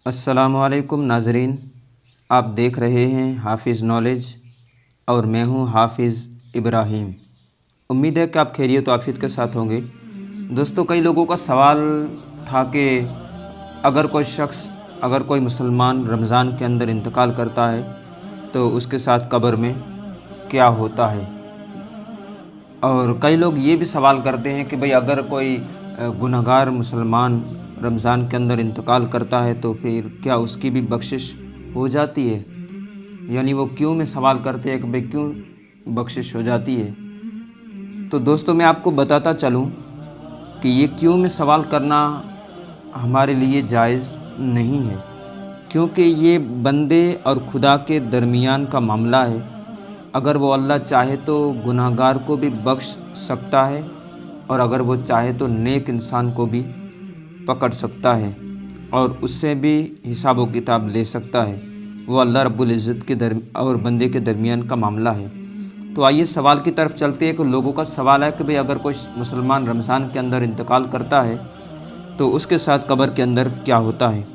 अस्सलामु अलैकुम नाज़रीन, आप देख रहे हैं हाफिज़ नॉलेज और मैं हूं हाफिज़ इब्राहीम। उम्मीद है कि आप खैरियत और आफियत के साथ होंगे। दोस्तों, कई लोगों का सवाल था कि अगर कोई मुसलमान रमज़ान के अंदर इंतकाल करता है तो उसके साथ कब्र में क्या होता है। और कई लोग ये भी सवाल करते हैं कि भाई अगर कोई गुनहगार मुसलमान रमज़ान के अंदर इंतकाल करता है तो फिर क्या उसकी भी बख्शिश हो जाती है। यानी वो क्यों में सवाल करते हैं कि भाई क्यों बख्शिश हो जाती है। तो दोस्तों, मैं आपको बताता चलूँ कि ये क्यों में सवाल करना हमारे लिए जायज़ नहीं है, क्योंकि ये बंदे और खुदा के दरमियान का मामला है। अगर वो अल्लाह चाहे तो गुनाहगार को भी बख्श सकता है और अगर वो चाहे तो नेक इंसान को भी पकड़ सकता है और उससे भी हिसाब व किताब ले सकता है। वो अल्लाह रब्बुल इज़्ज़त के और बंदे के दरमियान का मामला है। तो आइए सवाल की तरफ चलते हैं कि लोगों का सवाल है कि भाई अगर कोई मुसलमान रमज़ान के अंदर इंतकाल करता है तो उसके साथ कब्र के अंदर क्या होता है।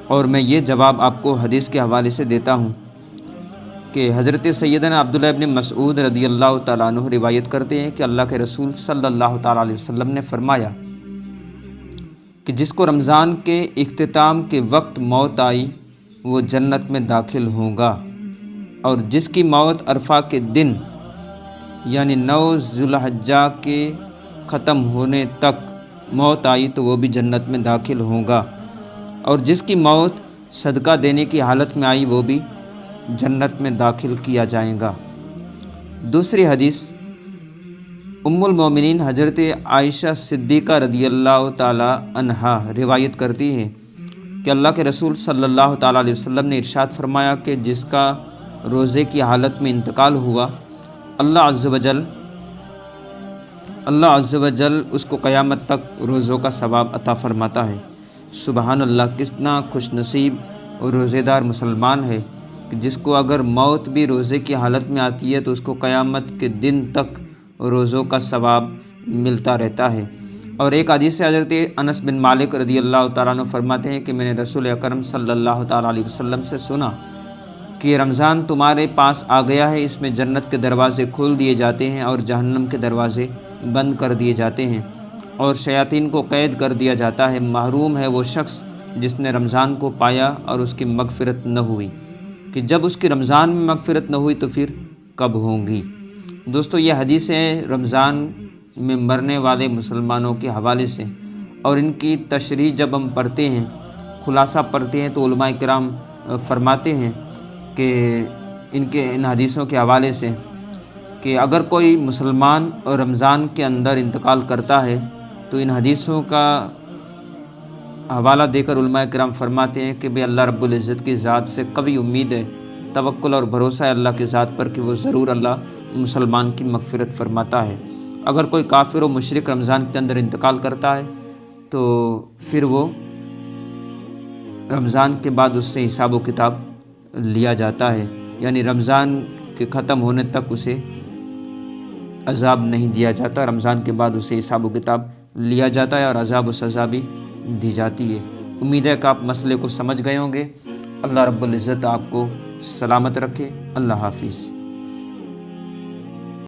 और मैं ये जवाब आपको हदीस के हवाले से देता हूँ कि हज़रत सैयदना अब्दुल्लाह इब्न मसऊद रज़ियल्लाहु ताला अन्हु रिवायत करते हैं कि अल्लाह के रसूल सल्लल्लाहु ताला अलैहि वसल्लम ने फरमाया कि जिसको रमज़ान के इख्तिताम के वक्त मौत आई वो जन्नत में दाखिल होगा, और जिसकी मौत अरफा के दिन यानी 9 ज़ुल्हिज्जा के ख़त्म होने तक मौत आई तो वो भी जन्नत में दाखिल होगा, और जिसकी मौत सदका देने की हालत में आई वो भी जन्नत में दाखिल किया जाएगा। दूसरी हदीस उम्मुल मोमिनीन हज़रत आयशा सिद्दीक़ा रदियल्लाहु ताला अन्हा रिवायत करती हैं कि अल्लाह के रसूल सल्लल्लाहु ताला अलैहि वसल्लम ने इरशाद फरमाया कि जिसका रोज़े की हालत में इंतकाल हुआ, अल्लाह अज़्ज़ व जल उसको क़यामत तक रोज़ों का सवाब अता फ़रमाता है। सुबहान अल्लाह, कितना खुशनसीब और रोज़ेदार मुसलमान है कि जिसको अगर मौत भी रोज़े की हालत में आती है तो उसको क़यामत के दिन तक रोज़ों का सवाब मिलता रहता है। और एक हदीस से हज़रत अनस बिन मालिक रज़ियल्लाहु ताला अन्हु फरमाते हैं कि मैंने रसूल अकरम सल्लल्लाहु ताला अलैहि वसल्लम से सुना कि रमज़ान तुम्हारे पास आ गया है, इसमें जन्नत के दरवाज़े खोल दिए जाते हैं और जहन्नम के दरवाज़े बंद कर दिए जाते हैं और शयातीन को कैद कर दिया जाता है। महरूम है वो शख्स जिसने रमज़ान को पाया और उसकी मगफ़िरत न हुई। कि जब उसकी रमज़ान में मगफ़िरत न हुई तो फिर कब होंगी। दोस्तों, ये हदीसें रमज़ान में मरने वाले मुसलमानों के हवाले से और इनकी तशरीह जब हम पढ़ते हैं, खुलासा पढ़ते हैं, तो उलमाए किराम फरमाते हैं कि इन हदीसों के हवाले से कि अगर कोई मुसलमान रमज़ान के अंदर इंतकाल करता है तो इन हदीसों का हवाला देकर उलमाए किराम फरमाते हैं कि भाई अल्लाह रब्बुल इज़्ज़त की ज़ात से कभी उम्मीद है, तवक्कुल और भरोसा है अल्लाह की ज़ात पर कि वो ज़रूर अल्लाह मुसलमान की मगफ़िरत फरमाता है। अगर कोई काफिर व मुशरिक रमज़ान के अंदर इंतकाल करता है तो फिर वो रमज़ान के बाद उससे हिसाब व किताब लिया जाता है, यानी रमज़ान के ख़त्म होने तक उसे अज़ाब नहीं दिया जाता। रमज़ान के बाद उसे हिसाब व किताब लिया जाता है और अज़ाब व सज़ा भी दी जाती है। उम्मीद है कि आप मसले को समझ गए होंगे। अल्लाह रब्बुल इज़्ज़त आपको सलामत रखे। अल्लाह हाफिज़।